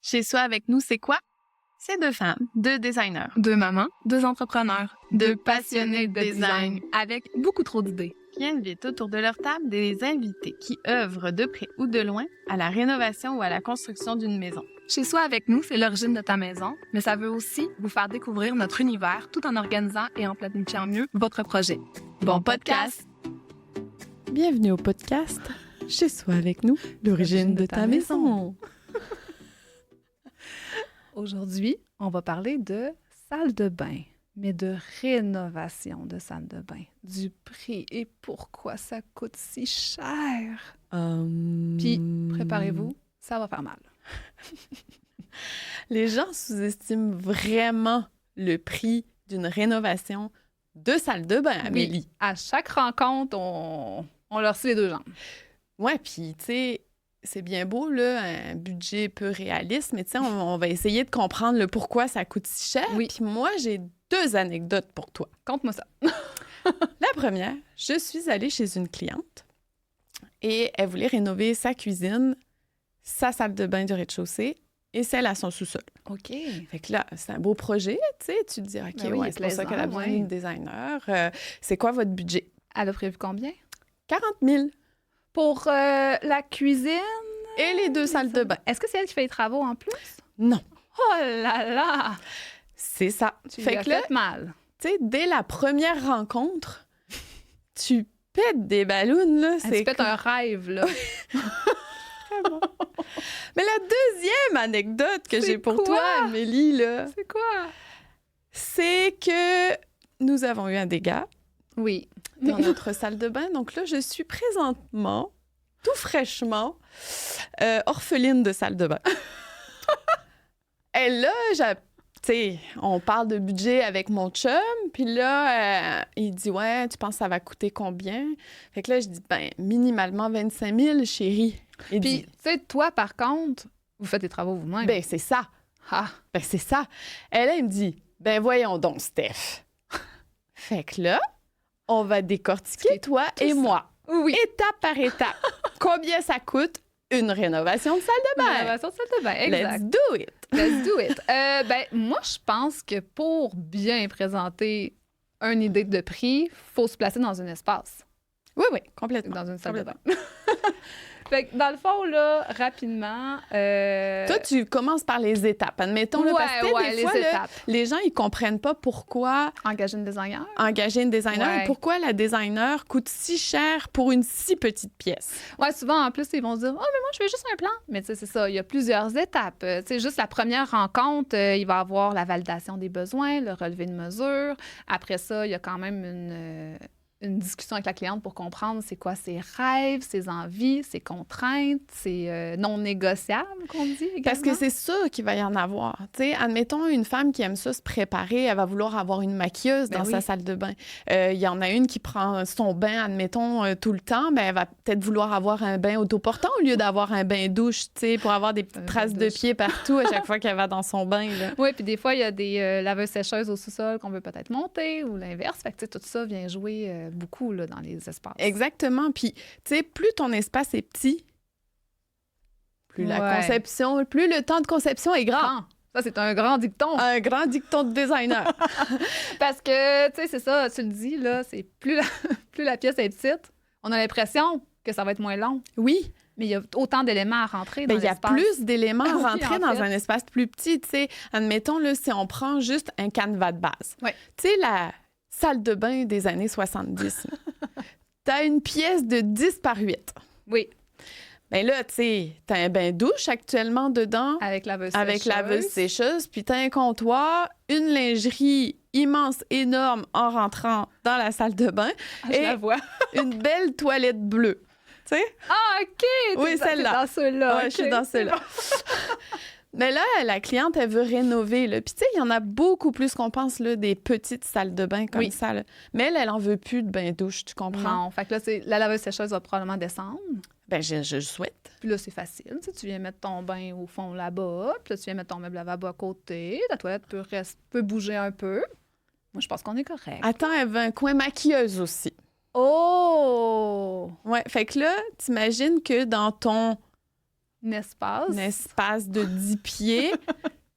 Chez Soi avec nous, c'est quoi? C'est deux femmes, deux designers, deux mamans, deux entrepreneurs, deux passionnés de design avec beaucoup trop d'idées. qui invitent autour de leur table des invités qui œuvrent de près ou de loin à la rénovation ou à la construction d'une maison. Chez Soi avec nous, c'est l'origine de ta maison, mais ça veut aussi vous faire découvrir notre univers tout en organisant et en planifiant mieux votre projet. Bon podcast! Bienvenue au podcast Chez Soi avec nous, l'origine de ta maison. Aujourd'hui, on va parler de salle de bain, mais de rénovation de salle de bain, du prix et pourquoi ça coûte si cher. Puis, préparez-vous, ça va faire mal. Les gens sous-estiment vraiment le prix d'une rénovation de salle de bain, Amélie. Oui, à chaque rencontre, on leur scie les deux jambes. Ouais, puis tu sais, c'est bien beau, là, un budget peu réaliste, mais tu sais, on va essayer de comprendre le pourquoi ça coûte si cher. Oui. Puis moi, j'ai deux anecdotes pour toi. Conte-moi ça. La première, je suis allée chez une cliente et elle voulait rénover sa cuisine, sa salle de bain du rez-de-chaussée et celle à son sous-sol. OK. Fait que là, c'est un beau projet, tu sais, tu te dis, OK, Ben oui, ouais, c'est pour ça plaisant, qu'elle a besoin ouais. d'une designer. C'est quoi votre budget? Elle a prévu combien? 40 000 Pour la cuisine? et les deux salles de bain. Est-ce que c'est elle qui fait les travaux en plus? Non, Oh là là! c'est ça. Tu Fait lui as que là, fait mal. tu sais, dès la première rencontre, tu pètes des ballons, là. C'est peut-être un rêve, là. Vraiment. Mais la deuxième anecdote que C'est j'ai pour quoi? toi, Amélie, là, C'est quoi? c'est que nous avons eu un dégât Oui. dans notre salle de bain. Donc là, je suis présentement, tout fraîchement, orpheline de salle de bain. Et là, tu sais, on parle de budget avec mon chum, puis là, il dit « Ouais, tu penses que ça va coûter combien? » Fait que là, je dis « Ben, minimalement 25 000, chérie. » Il Puis, dit tu sais, toi, par contre, vous faites les travaux vous-même. « Ben, c'est ça. Ah! Ben, c'est ça. » Et là, il me dit « Ben, voyons donc, Steph. » Fait que là, on va décortiquer, toi et ça. moi, Oui. étape par étape. Combien ça coûte une rénovation de salle de bain? Rénovation de salle de bain, exact. Let's do it! Let's do it. Ben, moi, je pense que pour bien présenter une idée de prix, il faut se placer dans un espace, Oui, oui, complètement. dans une salle de bain. Complètement. Fait que dans le fond, là, rapidement... Toi, tu commences par les étapes. Admettons, là, parce que des les fois, là, étapes. les gens, ils comprennent pas pourquoi Engager une designer. engager une designer Ouais. et pourquoi la designer coûte si cher pour une si petite pièce. Ouais, souvent, en plus, ils vont se dire « Oh, mais moi, je veux juste un plan. » Mais tu sais, c'est ça, il y a plusieurs étapes. Tu sais, juste la première rencontre, il va y avoir la validation des besoins, le relevé de mesure. Après ça, il y a quand même une discussion avec la cliente pour comprendre c'est quoi ses rêves, ses envies, ses contraintes, ses non négociables, qu'on dit également. Parce que c'est sûr qu'il va y en avoir. Tu sais, admettons, une femme qui aime ça se préparer, elle va vouloir avoir une maquilleuse Ben dans oui. sa salle de bain. Il y en a une qui prend son bain, admettons, tout le temps, ben, elle va peut-être vouloir avoir un bain autoportant au lieu d'avoir un bain douche, tu sais, pour avoir des petites Un traces bain de douche. pieds partout à chaque fois qu'elle va dans son bain, là. Oui, puis des fois, il y a des laveuses-sécheuses au sous-sol qu'on veut peut-être monter ou l'inverse. Fait que tu sais, tout ça vient jouer beaucoup là, dans les espaces. Exactement. Puis, tu sais, plus ton espace est petit, plus la Ouais. conception, plus le temps de conception est grand. Grand. Ça, c'est un grand dicton. Un grand dicton de designer. Parce que, tu sais, c'est ça, tu le dis, là, c'est plus la pièce est petite, on a l'impression que ça va être moins long. Oui, Mais il y a autant d'éléments à rentrer dans ben, il y a l'espace. plus d'éléments à Oui, rentrer en dans fait. un espace plus petit. Tu sais, admettons, là, si on prend juste un canevas de base. Ouais. Tu sais, la salle de bain des années 70, tu as une pièce de 10 par 8. Oui, Ben là, tu sais, tu as un bain douche actuellement dedans. avec laveuse Avec sécheuse. laveuse sécheuse, puis t'as un comptoir, une lingerie immense, énorme en rentrant dans la salle de bain Ah, je et la vois. une belle toilette bleue. Tu sais? Ah, OK! Oui, celle-là. T'es dans ceux-là. Ouais, OK. je suis dans celle-là. Mais là, la cliente, elle veut rénover. Là. Puis tu sais, il y en a beaucoup plus qu'on pense, là, des petites salles de bain comme Oui. ça. Là. Mais elle en veut plus de bain-douche, tu comprends? Non, fait que là, la laveuse sécheuse va probablement descendre. Ben, je souhaite. Puis là, c'est facile. Tu sais, tu viens mettre ton bain au fond là-bas, puis là, tu viens mettre ton meuble lavabo à côté. Ta toilette peut bouger un peu. Moi, je pense qu'on est correct. Attends, elle veut un coin maquilleuse aussi. Oh! Ouais, fait que là, t'imagines que dans ton espace. Un espace de 10 pieds.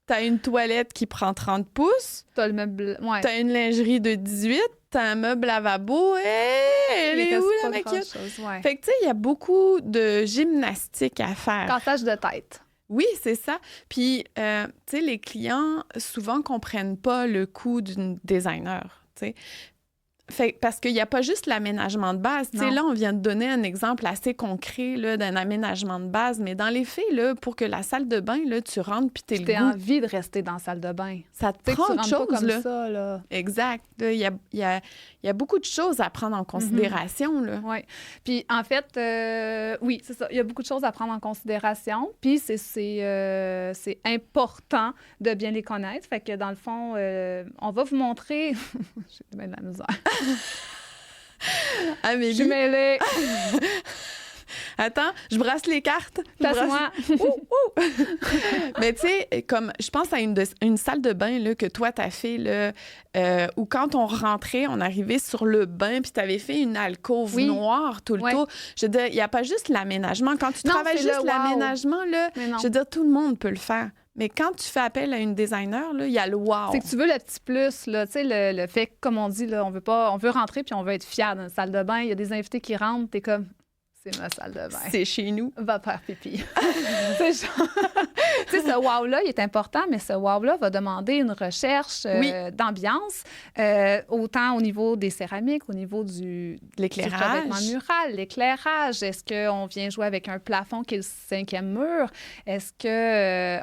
T'as une toilette qui prend 30 pouces. T'as le meuble... Ouais. T'as une lingerie de 18. T'as un meuble lavabo. Elle est où, la maquette? Ouais. Fait que, tu sais, il y a beaucoup de gymnastique à faire. Cassage de tête. Oui, c'est ça. Puis, tu sais, les clients, souvent, comprennent pas le coût d'une designer, tu sais. Fait, parce qu'il n'y a pas juste l'aménagement de base. Tu sais, là, on vient de donner un exemple assez concret là, d'un aménagement de base, mais dans les faits, là, pour que la salle de bain, là, tu rentres puis t'es le goût. Envie de rester dans la salle de bain. Ça te prend autre chose, pas comme là. ça, là. Exact. Il y a beaucoup de choses à prendre en considération, là. Oui. Puis, en fait, oui, c'est ça. Il y a beaucoup de choses à prendre en considération. Puis, c'est important de bien les connaître. Fait que, dans le fond, on va vous montrer... J'ai bien de la misère. Amélie. Je suis mêlée. Attends, je brasse les cartes. Passe-moi. Mais tu sais, comme je pense à une salle de bain là, que toi, t'as fait, là, où quand on rentrait, on arrivait sur le bain, puis t'avais fait une alcôve noire tout le tour. Je veux dire, il n'y a pas juste l'aménagement. Quand tu travailles juste l'aménagement, là, je veux dire, tout le monde peut le faire. Mais quand tu fais appel à une designer, il y a le wow. C'est que tu veux le petit plus, là, tu sais, le fait que, comme on dit, là, on veut rentrer puis on veut être fier d'une salle de bain. Il y a des invités qui rentrent, t'es comme, c'est ma salle de bain. C'est chez nous. Va faire pipi. Tu sais, ce wow-là, il est important, mais ce wow-là va demander une recherche d'ambiance, autant au niveau des céramiques, au niveau du revêtement mural, l'éclairage. Est-ce qu'on vient jouer avec un plafond qui est le 5e mur? Est-ce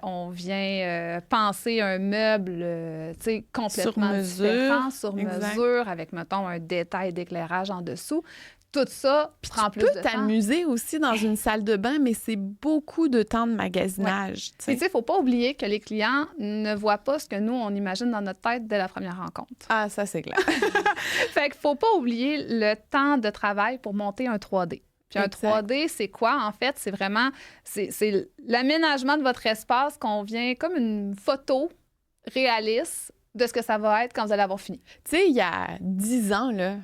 qu'on vient penser un meuble complètement différent, sur mesure, avec, mettons, un détail d'éclairage en dessous? Tout ça prend plus de temps. Tu peux t'amuser aussi dans une salle de bain, mais c'est beaucoup de temps de magasinage. Il ne faut pas oublier que les clients ne voient pas ce que nous, on imagine dans notre tête dès la première rencontre. Ah, ça, c'est clair. Fait qu'il ne faut pas oublier le temps de travail pour monter un 3D. Puis un 3D, c'est quoi, en fait? C'est vraiment c'est l'aménagement de votre espace qu'on vient comme une photo réaliste de ce que ça va être quand vous allez avoir fini. Tu sais, il y a 10 ans, là,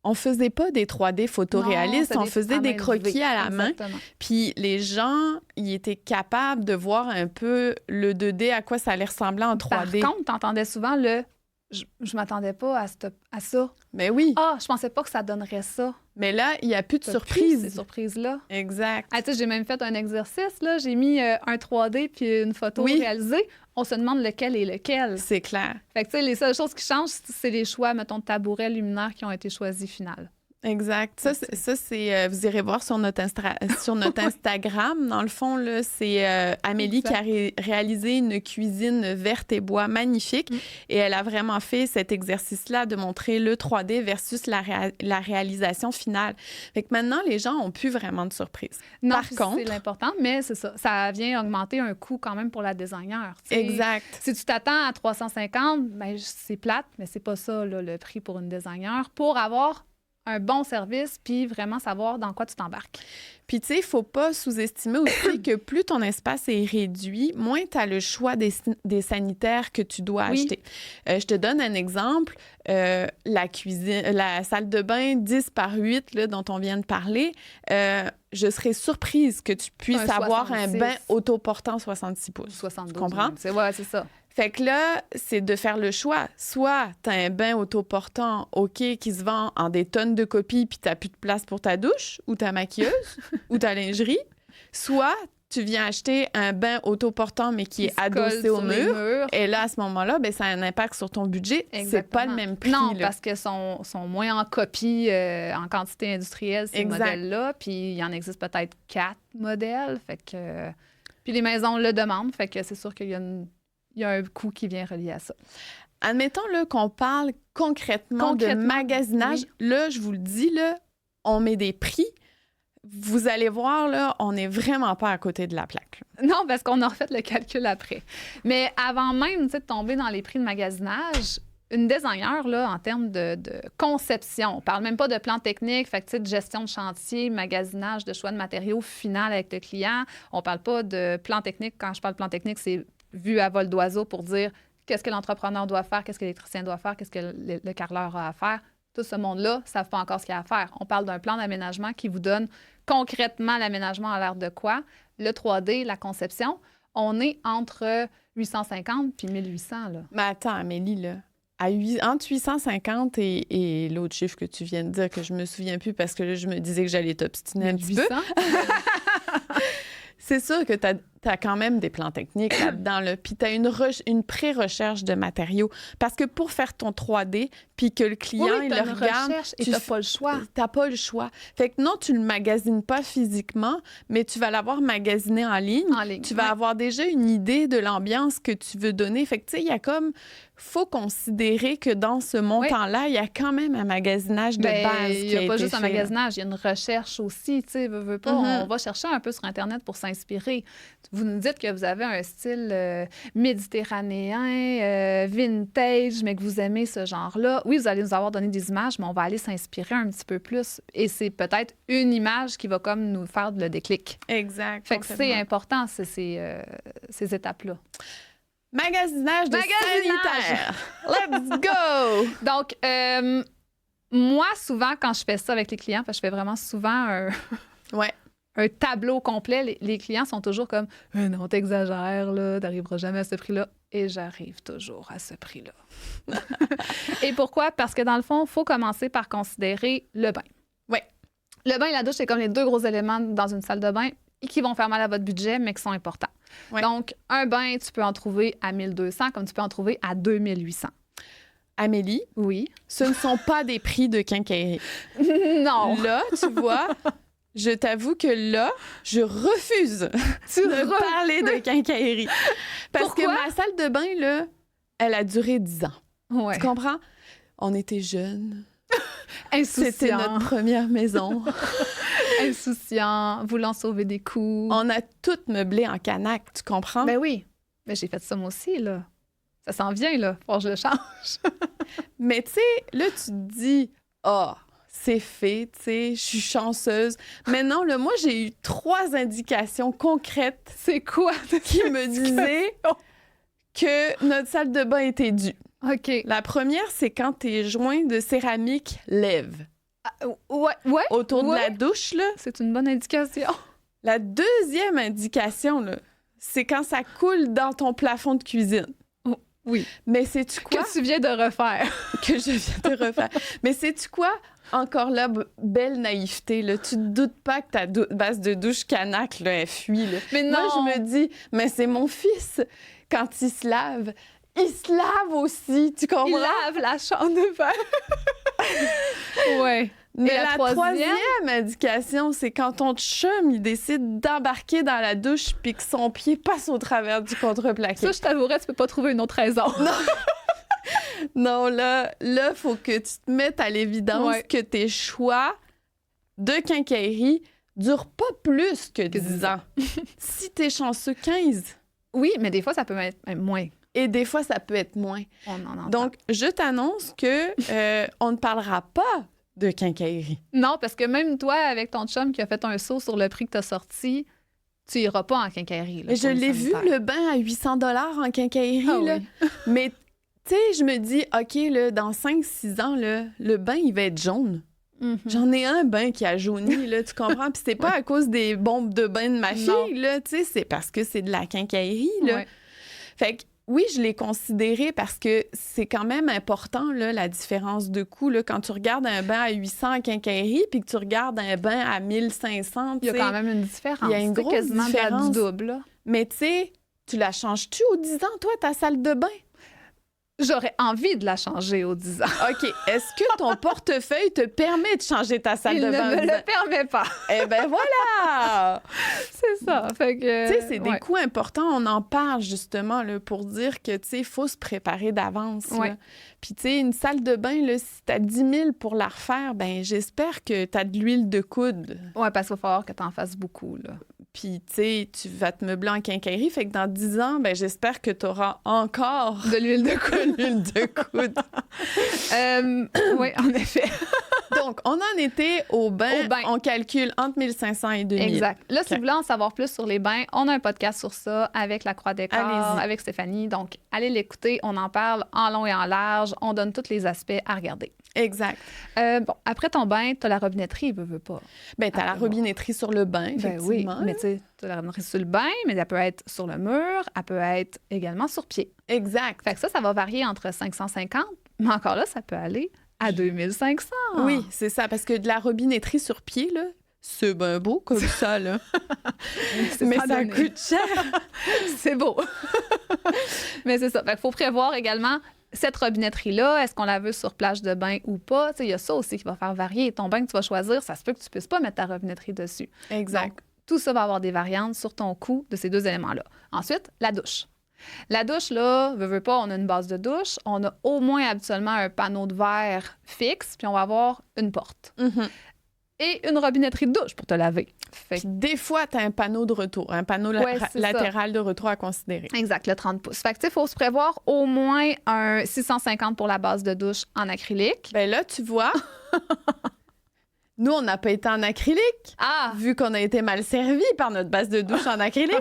on faisait pas des 3D photoréalistes, on faisait des croquis à la main. Puis les gens, ils étaient capables de voir un peu le 2D, à quoi ça allait ressembler en 3D. Par contre, t'entendais souvent le « je m'attendais pas à ça ». Mais oui. Ah, je pensais pas que ça donnerait ça. Mais là, il n'y a plus de surprise. Ces surprises-là. Exact. Ah, tu sais, j'ai même fait un exercice, là. J'ai mis un 3D puis une photo réalisée. On se demande lequel est lequel. C'est clair. Fait que, tu sais, les seules choses qui changent, c'est les choix, mettons, de tabouret luminaire qui ont été choisis final. Exact. Ça, c'est vous irez voir sur notre Instagram. Dans le fond, là, c'est Amélie qui a réalisé une cuisine verte et bois magnifique. Et elle a vraiment fait cet exercice-là de montrer le 3D versus la réalisation finale. Fait que maintenant, les gens n'ont plus vraiment de surprise. Non, par contre, c'est l'important, mais c'est ça. Ça vient augmenter un coût quand même pour la designer. T'sais. Exact. Si tu t'attends à 350, ben, c'est plate, mais c'est pas ça là, le prix pour une designer. Pour avoir un bon service, puis vraiment savoir dans quoi tu t'embarques. Puis, tu sais, il ne faut pas sous-estimer aussi que plus ton espace est réduit, moins tu as le choix des sanitaires que tu dois acheter. Je te donne un exemple. La cuisine, la salle de bain 10 par 8 là, dont on vient de parler, je serais surprise que tu puisses avoir un bain autoportant 66 pouces. 72. Tu comprends? C'est ça. Fait que là, c'est de faire le choix. Soit tu as un bain autoportant, OK, qui se vend en des tonnes de copies, puis tu n'as plus de place pour ta douche ou ta maquilleuse ou ta lingerie. Soit tu viens acheter un bain autoportant, mais qui est adossé au mur. Et là, à ce moment-là, ben, ça a un impact sur ton budget. C'est pas le même prix. Non, là. parce qu'ils sont moins en copie, en quantité industrielle, ces modèles-là. Puis il en existe peut-être 4 modèles. Fait que... Puis les maisons le demandent. Fait que c'est sûr qu'il y a un coût qui vient relié à ça. Admettons là, qu'on parle concrètement de magasinage. Oui. Là, je vous le dis, là, on met des prix. Vous allez voir, là, on n'est vraiment pas à côté de la plaque. Là. Non, parce qu'on a refait le calcul après. Mais avant même de tomber dans les prix de magasinage, une designer, là, en termes de conception, on ne parle même pas de plan technique, fait que, de gestion de chantier, magasinage, de choix de matériaux final avec le client. On ne parle pas de plan technique. Quand je parle de plan technique, c'est vu à vol d'oiseau pour dire qu'est-ce que l'entrepreneur doit faire, qu'est-ce que l'électricien doit faire, qu'est-ce que le carreleur a à faire. Tout ce monde-là ne savent pas encore ce qu'il y a à faire. On parle d'un plan d'aménagement qui vous donne concrètement l'aménagement à l'air de quoi, le 3D, la conception, on est entre 850 puis 1800, là. Mais attends, Amélie, là, entre 850 et l'autre chiffre que tu viens de dire, que je me souviens plus parce que là, je me disais que j'allais t'obstiner un petit peu. C'est sûr que tu as quand même des plans techniques là-dedans, là. Puis tu as une pré-recherche de matériaux. Parce que pour faire ton 3D, puis que le client, il le regarde... tu n'as pas le choix. Tu n'as pas le choix. Fait que non, tu ne le magasines pas physiquement, mais tu vas l'avoir magasiné en ligne. Tu vas avoir déjà une idée de l'ambiance que tu veux donner. Fait que, tu sais, il y a comme... faut considérer que dans ce montant-là, il y a quand même un magasinage de base. Il n'y a pas juste un magasinage, il y a une recherche aussi. Tu sais, veux pas, on va chercher un peu sur Internet pour s'inspirer. Vous nous dites que vous avez un style méditerranéen, vintage, mais que vous aimez ce genre-là. Oui, vous allez nous avoir donné des images, mais on va aller s'inspirer un petit peu plus. Et c'est peut-être une image qui va comme nous faire le déclic. Exact. Fait que c'est important, ces étapes-là. Magasinage sanitaire. Let's go! Donc, moi, souvent, quand je fais ça avec les clients, parce que je fais vraiment souvent un tableau complet, les clients sont toujours comme « Non, t'exagères, là, t'arriveras jamais à ce prix-là. » Et j'arrive toujours à ce prix-là. Et pourquoi? Parce que dans le fond, il faut commencer par considérer le bain. Oui. Le bain et la douche, c'est comme les deux gros éléments dans une salle de bain qui vont faire mal à votre budget, mais qui sont importants. Oui. Donc, un bain, tu peux en trouver à 1200 comme tu peux en trouver à 2800. Amélie? Oui? Ce ne sont pas des prix de quincaillerie. Non! Là, tu vois, je t'avoue que là, je refuse de parler de quincaillerie. Parce Pourquoi? que ma salle de bain, là, elle a duré 10 ans. Ouais. Tu comprends? On était jeunes. Insouciants. C'était notre première maison. Insouciants, voulant sauver des coups. On a tout meublé en canac, tu comprends? Ben oui. Mais j'ai fait ça moi aussi, là. Ça s'en vient, là. Faut que je le change. Mais tu sais, là, tu te dis, c'est fait, tu sais, je suis chanceuse. Mais non, là, moi, j'ai eu 3 indications concrètes. C'est quoi? Qui me disaient que notre salle de bain était due. OK. La première, c'est quand tes joints de céramique lèvent. Ouais. Autour de la douche, là. C'est une bonne indication. La deuxième indication, là, c'est quand ça coule dans ton plafond de cuisine. Oui. Mais sais-tu quoi? Que tu viens de refaire. Que je viens de refaire. Mais sais-tu quoi? Encore là, belle naïveté. Là. Tu te doutes pas que ta base de douche canac, là, elle fuit. Là. Mais non! Moi, je me dis, mais c'est mon fils. Quand il se lave aussi. Tu comprends? Il lave la chambre de bain. Ouais. Mais la troisième indication, c'est quand ton chum, il décide d'embarquer dans la douche puis que son pied passe au travers du contreplaqué. Ça, je t'avouerais, tu peux pas trouver une autre raison. Non. Non, là, faut que tu te mettes à l'évidence que tes choix de quincaillerie durent pas plus que 10 ans. Si t'es chanceux, 15. Oui, mais des fois, ça peut être moins. Et des fois, ça peut être moins. On en entend. Donc, je t'annonce que on ne parlera pas de quincaillerie. Non, parce que même toi, avec ton chum qui a fait un saut sur le prix que tu as sorti, tu iras pas en quincaillerie. Là, je l'ai vu, le bain à 800 $ en quincaillerie. Là. Oui. Mais, tu sais, je me dis, OK, là, dans 5-6 ans, là, le bain, il va être jaune. Mm-hmm. J'en ai un bain qui a jauni, là, tu comprends? Puis c'est pas à cause des bombes de bain de ma fille, là, tu sais, c'est parce que c'est de la quincaillerie, là. Ouais. Fait que, oui, je l'ai considéré parce que c'est quand même important, là, la différence de coût. Là, quand tu regardes un bain à 800 en quincaillerie puis que tu regardes un bain à 1500, il y a quand même une différence. Il y a une grosse différence. Du double. Là. Mais tu sais, tu la changes-tu aux 10 ans, toi, ta salle de bain? J'aurais envie de la changer aux 10 ans. OK. Est-ce que ton portefeuille te permet de changer ta salle de bain? Il ne me le permet pas. Eh bien, voilà! C'est ça. Fait que... Tu sais, c'est des coûts importants. On en parle, justement, là, pour dire que, tu sais, il faut se préparer d'avance. Ouais. Puis, tu sais, une salle de bain, là, si tu as 10 000 pour la refaire, ben j'espère que tu as de l'huile de coude. Oui, parce qu'il va falloir que tu en fasses beaucoup, là. Puis, tu sais, tu vas te meubler en quincaillerie. Fait que dans 10 ans, ben j'espère que tu auras encore de l'huile de coude. l'huile de coude. Oui, en effet. Donc, on en était au bain. On calcule entre 1500 et 2000. Exact. Là, si vous voulez en savoir plus sur les bains, on a un podcast sur ça avec la Croix Décor, avec Stéphanie. Donc, allez l'écouter. On en parle en long et en large. On donne tous les aspects à regarder. Exact. Bon, après ton bain, tu as la robinetterie, veut pas. Ben, tu as la robinetterie sur le bain, effectivement. Ben oui, mais tu sais, tu as la robinetterie sur le bain, mais elle peut être sur le mur, elle peut être également sur pied. Exact. Fait que ça va varier entre 550, mais encore là, ça peut aller à 2500. Oui, c'est ça, parce que de la robinetterie sur pied, là, c'est bien beau comme ça, là. Mais ça coûte cher. C'est beau. Mais c'est ça. Fait qu'il faut prévoir également cette robinetterie-là. Est-ce qu'on la veut sur plage de bain ou pas? Il y a ça aussi qui va faire varier. Ton bain que tu vas choisir, ça se peut que tu puisses pas mettre ta robinetterie dessus. Exact. Donc, tout ça va avoir des variantes sur ton coût de ces deux éléments-là. Ensuite, la douche. La douche, là, veut pas, on a une base de douche. On a au moins habituellement un panneau de verre fixe, puis on va avoir une porte. Mm-hmm. Et une robinetterie de douche pour te laver. Puis des fois, tu as un panneau de retour, un panneau latéral de retour à considérer. Exact, le 30 pouces. Fait que, tu sais, il faut se prévoir au moins un 650 pour la base de douche en acrylique. Ben là, tu vois, nous, on n'a pas été en acrylique, vu qu'on a été mal servis par notre base de douche en acrylique.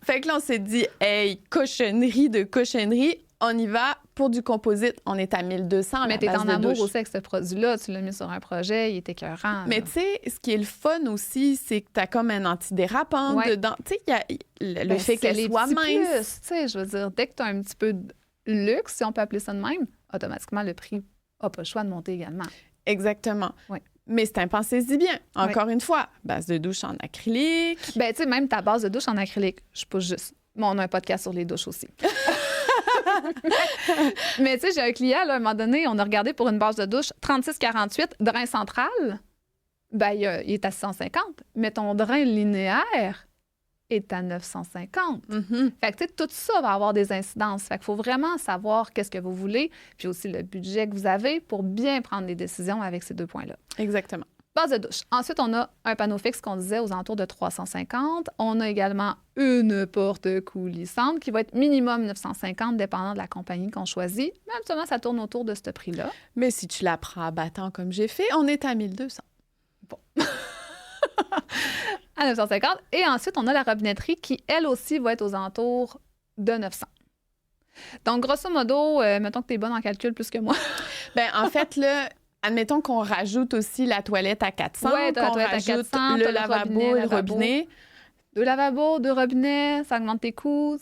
Fait que là, on s'est dit, hey, cochonnerie de cochonnerie, on y va pour du composite. On est à 1200 Mais t'es en amour aussi avec ce produit-là. Tu l'as mis sur un projet, il est écœurant. Mais tu sais, ce qui est le fun aussi, c'est que t'as comme un antidérapant dedans. Tu sais, il y a le fait qu'elle soit mince. Tu sais, je veux dire, dès que tu as un petit peu de luxe, si on peut appeler ça de même, automatiquement, le prix n'a pas le choix de monter également. Exactement. Oui. Mais c'est un pensez-y bien. Encore une fois, base de douche en acrylique. Ben, tu sais, même ta base de douche en acrylique, je pousse juste. Bon, on a un podcast sur les douches aussi. Mais tu sais, j'ai un client, là, à un moment donné, on a regardé pour une base de douche 36-48, drain central, ben, il est à 650. Mais ton drain linéaire est à 950. Mm-hmm. Fait que, tu sais, tout ça va avoir des incidences. Fait qu'il faut vraiment savoir qu'est-ce que vous voulez, puis aussi le budget que vous avez pour bien prendre des décisions avec ces deux points-là. Exactement. Base de douche. Ensuite, on a un panneau fixe qu'on disait aux alentours de 350. On a également une porte coulissante qui va être minimum 950, dépendant de la compagnie qu'on choisit. Mais habituellement, ça tourne autour de ce prix-là. Mais si tu la prends à battant comme j'ai fait, on est à 1200. Bon. À 950. Et ensuite, on a la robinetterie qui, elle aussi, va être aux alentours de 900. Donc, grosso modo, mettons que tu es bonne en calcul plus que moi. Bien, en fait, là, admettons qu'on rajoute aussi la toilette à 400, ouais, qu'on rajoute le lavabo et le robinet. 2 lavabos, 2 robinets, ça augmente tes coûts.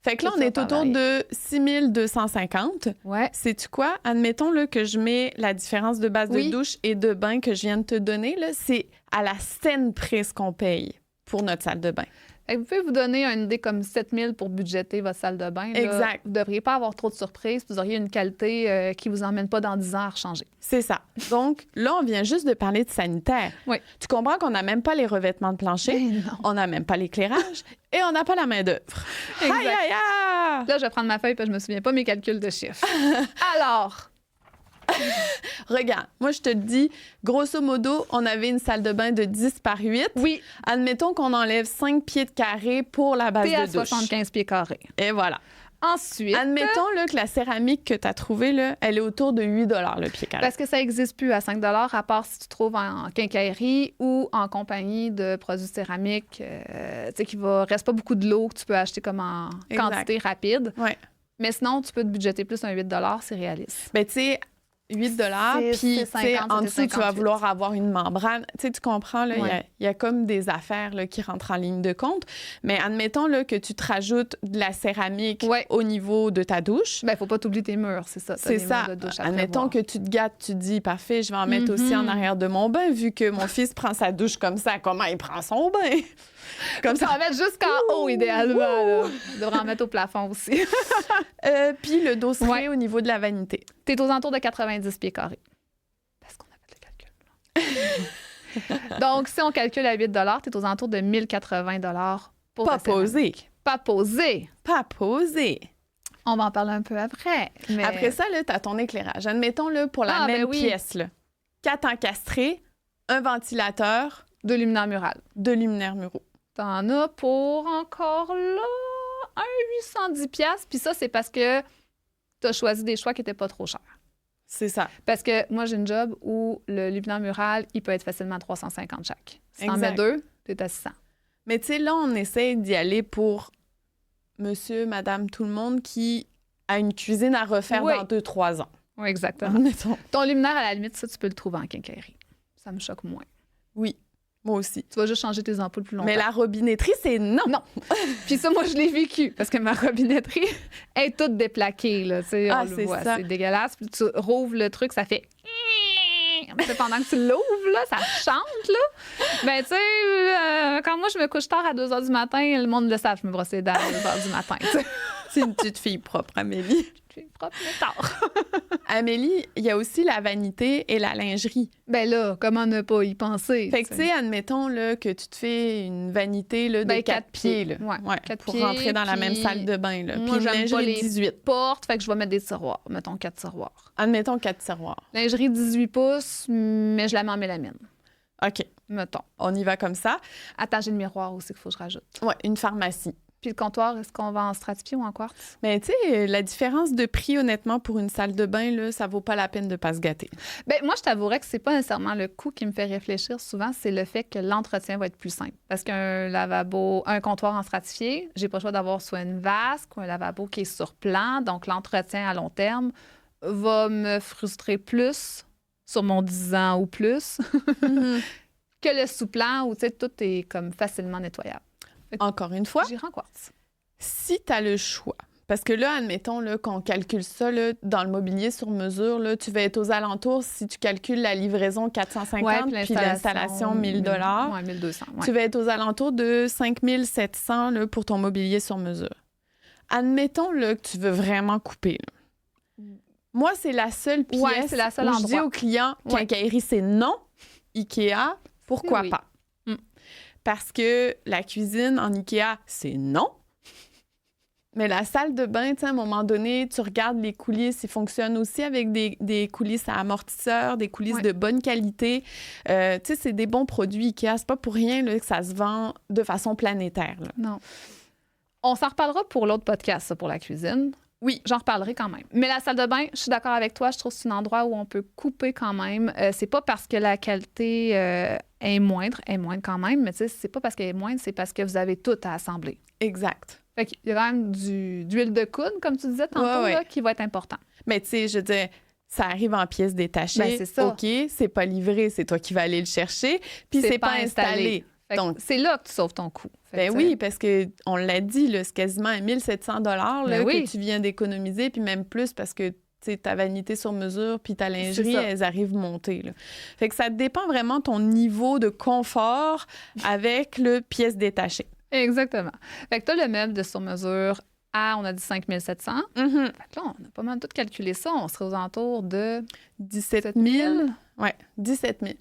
Fait que là, on est autour de 6250. Ouais. Sais-tu quoi? Admettons là, que je mets la différence de base de douche et de bain que je viens de te donner. Là, c'est à la scène près ce qu'on paye pour notre salle de bain. Fait que vous pouvez vous donner une idée comme 7 000 pour budgéter votre salle de bain. Là. Exact. Vous ne devriez pas avoir trop de surprises. Vous auriez une qualité qui ne vous emmène pas dans 10 ans à rechanger. C'est ça. Donc, là, on vient juste de parler de sanitaire. Oui. Tu comprends qu'on n'a même pas les revêtements de plancher, on n'a même pas l'éclairage et on n'a pas la main-d'œuvre. Aïe, aïe, aïe! Là, je vais prendre ma feuille parce que je me souviens pas mes calculs de chiffres. Alors... Regarde, moi, je te dis, grosso modo, on avait une salle de bain de 10 par 8. Oui. Admettons qu'on enlève 5 pieds de carré pour la base de douche. 75 pieds carrés. Et voilà. Ensuite... Admettons là, que la céramique que tu as trouvée, là, elle est autour de 8 le pied carré. Parce que ça n'existe plus à 5 à part si tu trouves en quincaillerie ou en compagnie de produits céramiques, tu sais, qu'il ne reste pas beaucoup de l'eau que tu peux acheter comme en quantité rapide. Ouais. Mais sinon, tu peux te budgéter plus un 8 c'est réaliste. Ben tu sais, 8 puis en dessous, tu vas vouloir avoir une membrane. Tu comprends, là, il y a comme des affaires là, qui rentrent en ligne de compte. Mais admettons là, que tu te rajoutes de la céramique au niveau de ta douche. Bien, il ne faut pas t'oublier tes murs, c'est ça. C'est ça. Admettons que tu te gâtes, tu te dis, parfait, je vais en mettre aussi en arrière de mon bain, vu que mon fils prend sa douche comme ça. Comment il prend son bain? Comme ça, en mettre jusqu'en haut, idéalement. Là. Tu devrais en mettre au plafond aussi. Puis le dosseret au niveau de la vanité. Tu es aux alentours de 90 pieds carrés. Parce qu'on a fait le calcul. Donc, si on calcule à 8 tu es aux alentours de 1080 pour Pas posé. Pas posé. Pas posé. On va en parler un peu après. Mais... Après ça, tu as ton éclairage. Admettons, là, pour la même pièce, là, 4 encastrés, un ventilateur. 2 luminaires murales. 2 luminaires muraux. T'en as pour encore là un 810$. Puis ça, c'est parce que tu as choisi des choix qui n'étaient pas trop chers. C'est ça. Parce que moi, j'ai une job où le luminaire mural, il peut être facilement 350 chaque. Si t'en mets 2, t'es à 600. Mais tu sais, là, on essaie d'y aller pour monsieur, madame, tout le monde qui a une cuisine à refaire dans 2-3 ans. Oui, exactement. Admettons. Ton luminaire, à la limite, ça, tu peux le trouver en quincaillerie. Ça me choque moins. Oui, moi aussi. Tu vas juste changer tes ampoules plus longtemps. Mais la robinetterie, c'est non. Non. Puis ça, moi, je l'ai vécu parce que ma robinetterie est toute déplaquée. Là, tu sais, on le voit, c'est dégueulasse. Puis tu rouvres le truc, ça fait... Pendant que tu l'ouvres, là, ça chante. Là. Ben, tu sais, quand moi, je me couche tard à 2 h du matin, le monde le sait, je me brosse les dents à 2 h du matin. T'sais. C'est une petite fille propre, Amélie. Je suis propre, mais tard. Amélie, il y a aussi la vanité et la lingerie. Ben là, comment ne pas y penser? Fait que, tu sais, admettons là, que tu te fais une vanité là, de 4 pieds. Là. Ouais, 4 pour pieds, rentrer dans la même salle de bain. Là. Moi, puis j'aime pas lingerie les 18. portes, fait que je vais mettre des tiroirs. Mettons 4 tiroirs. Admettons 4 tiroirs. Lingerie 18 pouces, mais je la mets en mélamine. OK. Mettons. On y va comme ça. Attends, j'ai le miroir aussi qu'il faut que je rajoute. Ouais, une pharmacie. Puis le comptoir, est-ce qu'on va en stratifié ou en quartz? Mais tu sais, la différence de prix, honnêtement, pour une salle de bain, là, ça vaut pas la peine de pas se gâter. Bien, moi, je t'avouerais que c'est pas nécessairement le coût qui me fait réfléchir souvent, c'est le fait que l'entretien va être plus simple. Parce qu'un lavabo, un comptoir en stratifié, j'ai pas le choix d'avoir soit une vasque ou un lavabo qui est sur plan. Donc, l'entretien à long terme va me frustrer plus sur mon 10 ans ou plus que le sous-plan où, tu sais, tout est comme facilement nettoyable. Encore une fois, J'irai en quartz. si tu as le choix, parce que là, admettons là, qu'on calcule ça là, dans le mobilier sur mesure, là, tu vas être aux alentours, si tu calcules la livraison 450 puis l'installation 1000 $. Ouais, 1200. Ouais. Tu vas être aux alentours de 5700 là, pour ton mobilier sur mesure. Admettons là, que tu veux vraiment couper. Là. Moi, c'est la seule pièce c'est la seule où je endroit. dis aux clients quincaillerie, c'est non. IKEA, pourquoi Oui. pas? Parce que la cuisine en IKEA, c'est non. Mais la salle de bain, tu sais, à un moment donné, tu regardes les coulisses, ils fonctionnent aussi avec des coulisses à amortisseurs, des coulisses de bonne qualité. Tu sais, c'est des bons produits IKEA. C'est pas pour rien là, que ça se vend de façon planétaire. Là. Non. On s'en reparlera pour l'autre podcast, ça, pour la cuisine. Oui, j'en reparlerai quand même. Mais la salle de bain, je suis d'accord avec toi. Je trouve que c'est un endroit où on peut couper quand même. C'est pas parce que la qualité est moindre quand même, mais tu sais, c'est pas parce qu'elle est moindre, c'est parce que vous avez tout à assembler. Exact. Fait qu'il y a quand même d'huile de coude, comme tu disais tantôt, là, qui va être important. Mais tu sais, je veux dire, ça arrive en pièces détachées. Ben, c'est ça. OK, c'est pas livré, c'est toi qui vas aller le chercher. Puis c'est pas installé. Donc, c'est là que tu sauves ton coût. Ben oui, parce qu'on l'a dit, là, c'est quasiment 1 700 $ que tu viens d'économiser, puis même plus parce que ta vanité sur mesure puis ta lingerie, elles arrivent montées. Là. Fait que ça dépend vraiment de ton niveau de confort avec le pièce détachée. Exactement. Fait que tu as le meuble de sur mesure à, on a dit 5 700. Fait que là, on a pas mal tout calculé ça. On serait aux alentours de 17 000. Oui, 17 000.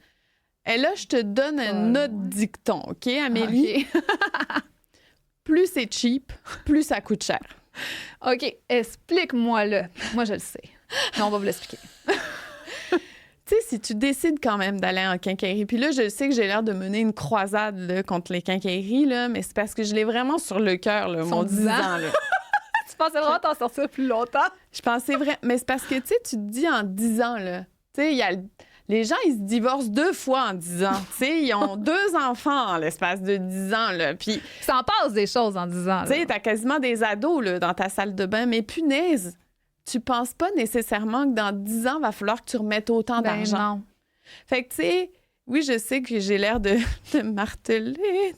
Et là, je te donne un autre dicton, OK, Amélie? Okay. Plus c'est cheap, plus ça coûte cher. OK, explique-moi-le. Moi, je le sais. Mais on va vous l'expliquer. Tu sais, si tu décides quand même d'aller en quincaillerie, puis là, je sais que j'ai l'air de mener une croisade là, contre les quincailleries, là, mais c'est parce que je l'ai vraiment sur le cœur, là, mon 10 ans. Là. Tu pensais vraiment t'en sortir plus longtemps? Je pensais vraiment... Mais c'est parce que, tu sais, tu te dis en 10 ans, là, tu sais, il y a... Les gens, ils se divorcent 2 fois en 10 ans. Tu sais, ils ont 2 enfants en l'espace de 10 ans, là. Puis... Ça en passe des choses en 10 ans, tu sais, t'as quasiment des ados, là, dans ta salle de bain. Mais punaise, tu penses pas nécessairement que dans 10 ans, il va falloir que tu remettes autant d'argent. Non. Fait que, tu sais, oui, je sais que j'ai l'air de marteler,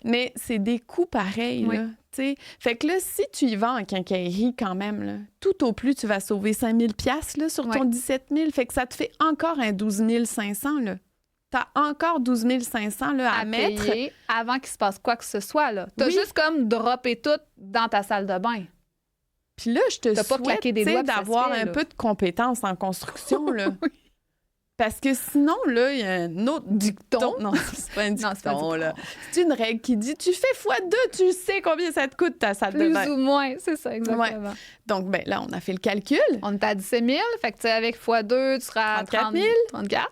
mais c'est des coûts pareils, là. T'sais. Fait que là, si tu y vas en quincaillerie quand même, là, tout au plus, tu vas sauver 5 000 $ là, sur ton 17 000. Fait que ça te fait encore un 12 500 là. T'as encore 12 500 là, à mettre. Payer avant qu'il se passe quoi que ce soit. Là. T'as juste comme droppé tout dans ta salle de bain. Puis là, je te souhaite d'avoir un peu de compétences en construction. Là. Parce que sinon, là, il y a un autre dicton. Non, c'est pas un dicton, là. C'est une règle qui dit, tu fais x2, tu sais combien ça te coûte ta salle de bain. Plus ou moins, c'est ça, exactement. Ouais. Donc, ben là, on a fait le calcul. On est à 17 000, fait que tu sais, avec x2, tu seras à 34 000. 34.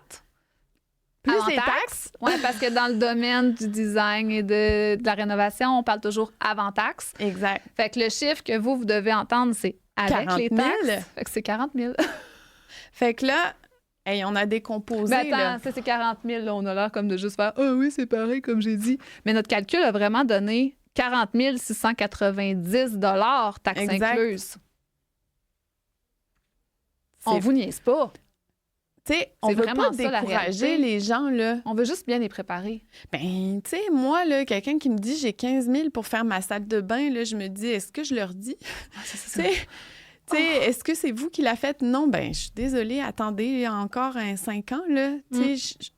Plus avant les taxes. Oui, parce que dans le domaine du design et de la rénovation, on parle toujours avant taxes. Exact. Fait que le chiffre que vous devez entendre, c'est avec les taxes. Fait que c'est 40 000. Fait que là... Hey, on a décomposé. Mais attends, ça, c'est 40 000. Là, on a l'air comme de juste faire « Ah oui, c'est pareil, comme j'ai dit. » Mais notre calcul a vraiment donné 40 690 $ taxes incluses. On vous niaise pas. Tu sais, on veut vraiment pas ça, la décourager réalité. les gens, là. On veut juste bien les préparer. Ben, tu sais, moi, là, quelqu'un qui me dit j'ai 15 000 pour faire ma salle de bain, là, je me dis, est-ce que je leur dis? Tu sais, est-ce que c'est vous qui l'a fait? Non, ben, je suis désolée, attendez encore 5 ans, là. Tu sais,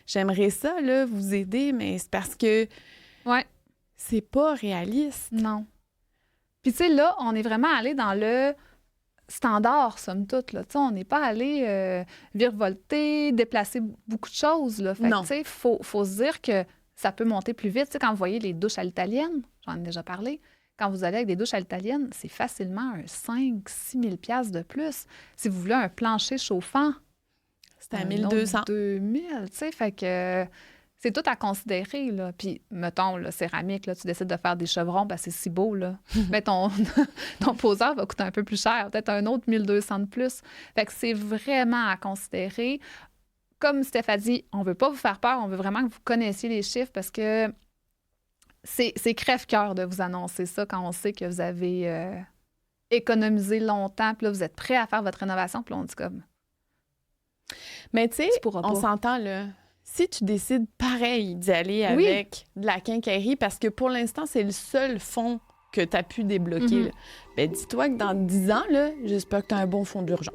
j'aimerais ça, là, vous aider, mais c'est parce que c'est pas réaliste. Non. Puis, tu sais, là, on est vraiment allé dans le standard, somme toute. Là. On n'est pas allé virevolter, déplacer beaucoup de choses. Là. Fait non. Tu sais, faut se dire que ça peut monter plus vite. Tu sais, quand vous voyez les douches à l'italienne, j'en ai déjà parlé, quand vous allez avec des douches à l'italienne, c'est facilement un 5 000 $6 000 de plus. Si vous voulez un plancher chauffant, c'est à 1 200. 2 000, tu sais, fait que c'est tout à considérer, là. Puis, mettons, là, céramique, là, tu décides de faire des chevrons, ben c'est si beau, là. Mais ton poseur va coûter un peu plus cher, peut-être un autre 1 200 de plus. Fait que c'est vraiment à considérer. Comme Steph a dit, on veut pas vous faire peur, on veut vraiment que vous connaissiez les chiffres parce que c'est crève-cœur de vous annoncer ça quand on sait que vous avez économisé longtemps, puis là, vous êtes prêt à faire votre rénovation, puis là, on dit comme... Mais tu sais, on s'entend, là. Si tu décides pareil d'y aller avec de la quincaillerie, parce que pour l'instant, c'est le seul fonds que tu as pu débloquer, là, ben dis-toi que dans 10 ans, là, j'espère que tu as un bon fonds d'urgence.